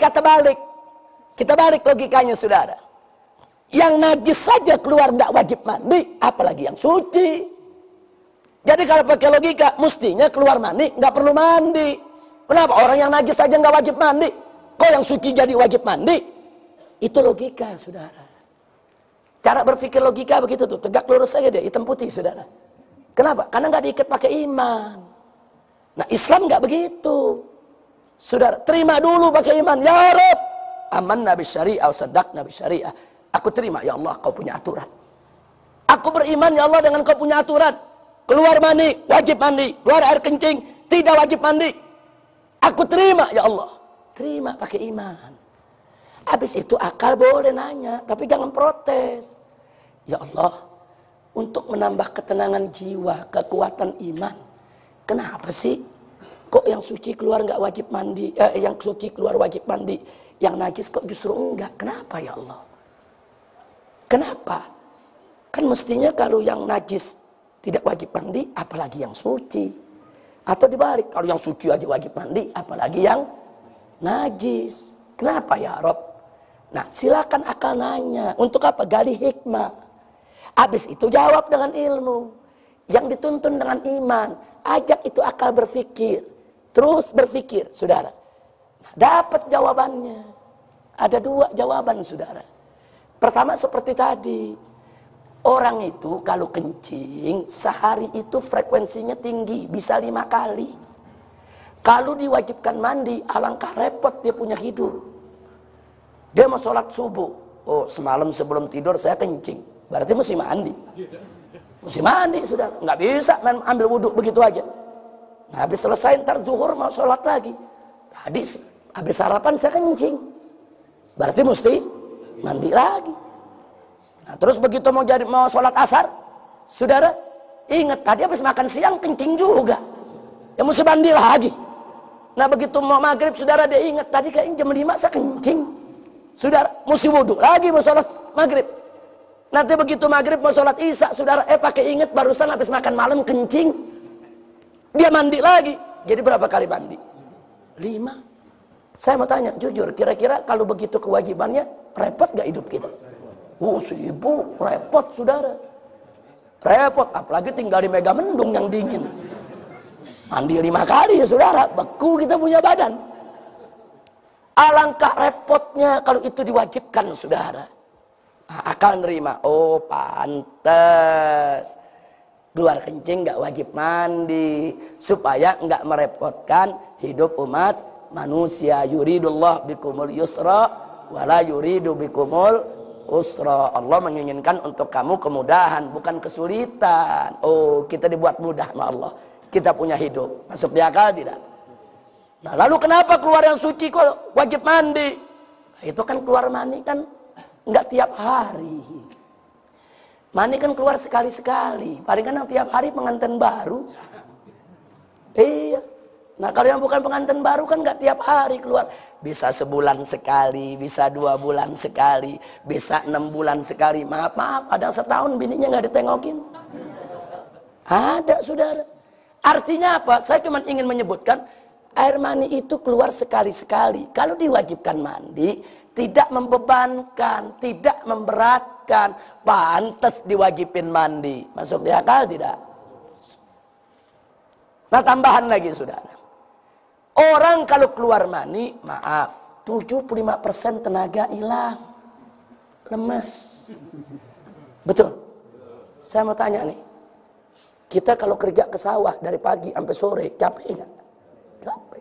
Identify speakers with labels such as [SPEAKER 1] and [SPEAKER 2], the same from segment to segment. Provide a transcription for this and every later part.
[SPEAKER 1] logika terbalik. Kita balik logikanya, saudara. Yang najis saja keluar nggak wajib mandi, apalagi yang suci. Jadi kalau pakai logika, mestinya keluar mandi nggak perlu mandi. Kenapa? Orang yang najis saja nggak wajib mandi, kok yang suci jadi wajib mandi? Itu logika, saudara. Cara berpikir logika begitu tuh, tegak lurus saja dia, hitam putih, saudara. Kenapa? Karena nggak diikat pakai iman. Nah, Islam nggak begitu, saudara. Terima dulu pakai iman. Ya Rabb, amanna bisyari'ah wa saddaqna bisyari'ah. Aku terima, ya Allah, kau punya aturan. Aku beriman, ya Allah, dengan kau punya aturan. Keluar mandi, wajib mandi. Keluar air kencing, tidak wajib mandi. Aku terima, ya Allah. Terima pakai iman. Habis itu akal boleh nanya, tapi jangan protes. Ya Allah, untuk menambah ketenangan jiwa, kekuatan iman, kenapa sih? Kok yang suci keluar nggak wajib mandi? Yang suci keluar wajib mandi, yang najis kok justru enggak? Kenapa, ya Allah? Kenapa? Kan mestinya kalau yang najis tidak wajib mandi, apalagi yang suci. Atau dibalik, kalau yang suci aja wajib mandi, apalagi yang najis. Kenapa, ya Rob? Nah, silakan akal nanya. Untuk apa? Gali hikmah. Habis itu jawab dengan ilmu. Yang dituntun dengan iman. Ajak itu akal berpikir. Terus berpikir, saudara. Nah, dapat jawabannya. Ada 2 jawaban, saudara. Pertama seperti tadi, orang itu kalau kencing sehari itu frekuensinya tinggi, bisa 5 kali. Kalau diwajibkan mandi, alangkah repot dia punya hidup. Dia mau sholat subuh, oh semalam sebelum tidur saya kencing, berarti mesti mandi. Mesti mandi, sudah, nggak bisa main ambil wudhu begitu aja. Nah, habis selesai ntar zuhur mau sholat lagi. Tadi habis sarapan saya kencing, berarti mesti mandi lagi. Nah, terus begitu mau sholat asar, saudara, ingat tadi habis makan siang kencing juga, ya mesti mandi lagi. Nah, begitu mau maghrib, saudara, dia ingat tadi kayaknya jam 5 saya kencing, saudara, mesti wudhu lagi mau sholat maghrib. Nanti begitu maghrib mau sholat isya, saudara, pakai ingat barusan habis makan malam kencing, dia mandi lagi. Jadi berapa kali mandi? 5. Saya mau tanya, jujur, kira-kira kalau begitu kewajibannya, repot gak hidup kita? Sibuk, repot, saudara. Repot, apalagi tinggal di Megamendung yang dingin. Mandi 5 kali ya, saudara, beku kita punya badan. Alangkah repotnya kalau itu diwajibkan, saudara. Nah, akal nerima, oh pantes. Keluar kencing gak wajib mandi, supaya gak merepotkan hidup umat manusia. Yuridullah bikumul yusra wala yuridu bikumul usra. Allah menginginkan untuk kamu kemudahan, bukan kesulitan. Oh, kita dibuat mudah sama Allah. Kita punya hidup. Masuk di akal tidak? Nah, lalu kenapa keluar yang suci kok wajib mandi? Nah, itu kan keluar mandi kan nggak tiap hari. Mandi kan keluar sekali-sekali. Paling kan yang tiap hari pengantin baru. Iya. Nah, kalau yang bukan pengantin baru kan nggak tiap hari keluar. Bisa sebulan sekali, bisa 2 bulan sekali, bisa 6 bulan sekali. Maaf, ada setahun bininya nggak ditengokin. Ada, saudara. Artinya apa? Saya cuma ingin menyebutkan air mani itu keluar sekali-sekali. Kalau diwajibkan mandi, tidak membebankan, tidak memberatkan, pantas diwajibin mandi. Masuk di akal tidak? Nah, tambahan lagi, saudara. Orang kalau keluar mani, maaf, 75% tenaga hilang. Lemes. Betul? Saya mau tanya nih. Kita kalau kerja ke sawah dari pagi sampai sore, capek nggak?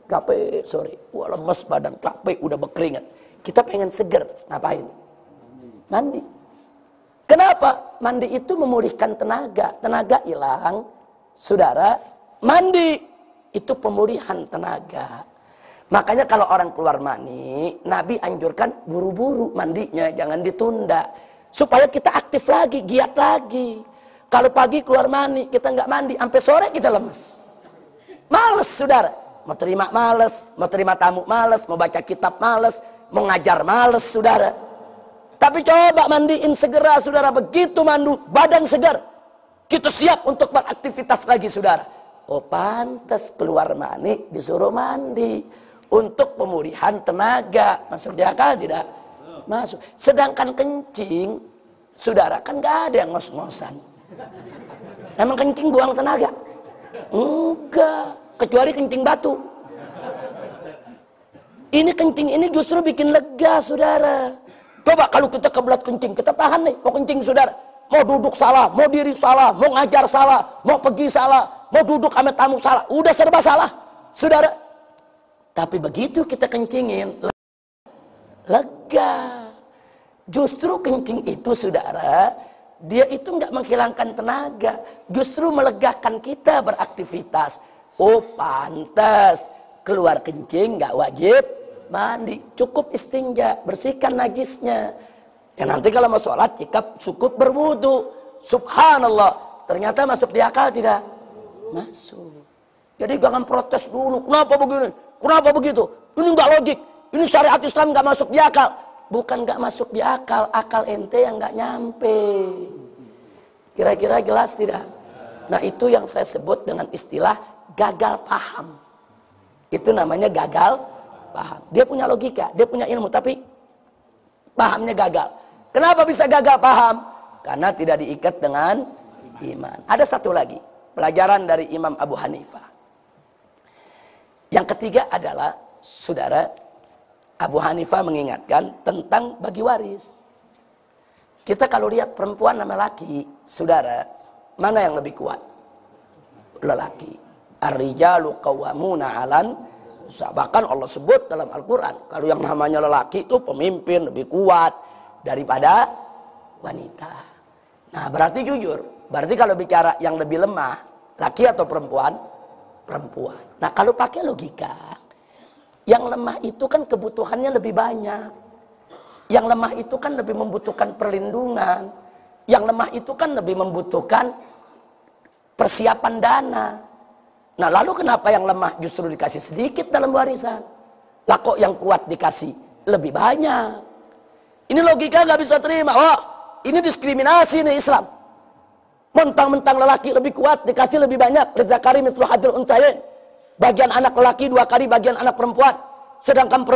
[SPEAKER 1] Capek sore. Wah, lemes badan, capek, udah berkeringat. Kita pengen seger, ngapain? Mandi. Kenapa? Mandi itu memulihkan tenaga. Tenaga hilang, saudara, mandi itu pemulihan tenaga. Makanya kalau orang keluar mani, Nabi anjurkan buru-buru mandinya, jangan ditunda. Supaya kita aktif lagi, giat lagi. Kalau pagi keluar mani, kita nggak mandi, sampai sore kita lemes. Males, saudara. Mau terima males, mau terima tamu males, mau baca kitab males, mau ngajar males, saudara. Tapi coba mandiin segera, saudara. Begitu mandu, badan segar. Kita siap untuk beraktivitas lagi, saudara. Oh, pantas keluar mani disuruh mandi. untuk pemulihan tenaga. Masuk di akal tidak? Masuk. Sedangkan kencing, saudara, kan gak ada yang ngos-ngosan. Emang kencing buang tenaga? Enggak, kecuali kencing batu. Ini kencing ini justru bikin lega, saudara. Coba kalau kita kebelat kencing, kita tahan nih, mau kencing, saudara. Mau duduk salah, mau diri salah, mau ngajar salah, mau pergi salah, mau duduk sama tamu salah. Udah serba salah, saudara. Tapi begitu kita kencingin, lega. Justru kencing itu, saudara, dia itu nggak menghilangkan tenaga, justru melegakan kita beraktivitas. Oh, pantas keluar kencing nggak wajib mandi, cukup istinja, bersihkan najisnya. Ya nanti kalau mau sholat cukup berwudu. Subhanallah, ternyata masuk di akal tidak? Masuk. Jadi jangan protes dulu. Kenapa begini? Kenapa begitu? Ini nggak logik. Ini syariat Islam nggak masuk di akal. Bukan nggak masuk di akal, akal ente yang nggak nyampe. Kira-kira jelas tidak? Nah itu yang saya sebut dengan istilah gagal paham. Itu namanya gagal paham. Dia punya logika, dia punya ilmu, tapi pahamnya gagal. Kenapa bisa gagal paham? Karena tidak diikat dengan iman. Ada satu lagi pelajaran dari Imam Abu Hanifah. Yang ketiga adalah, saudara, Abu Hanifah mengingatkan tentang bagi waris. Kita kalau lihat perempuan sama laki, saudara, mana yang lebih kuat? Lelaki. Ar-rijalu qawwamuna 'alan nisa. Bahkan Allah sebut dalam Al-Quran, kalau yang namanya lelaki itu pemimpin lebih kuat daripada wanita. Nah berarti jujur, berarti kalau bicara yang lebih lemah, laki atau perempuan? Perempuan. Nah kalau pakai logika, yang lemah itu kan kebutuhannya lebih banyak. Yang lemah itu kan lebih membutuhkan perlindungan. Yang lemah itu kan lebih membutuhkan persiapan dana. Nah lalu kenapa yang lemah justru dikasih sedikit dalam warisan? Lah kok yang kuat dikasih lebih banyak? Ini logika nggak bisa terima. Wah, ini diskriminasi nih Islam. Mentang-mentang lelaki lebih kuat dikasih lebih banyak. Lidzakari mithlu hadzil untsayain. Bagian anak lelaki 2 kali bagian anak perempuan. Sedangkan perempuan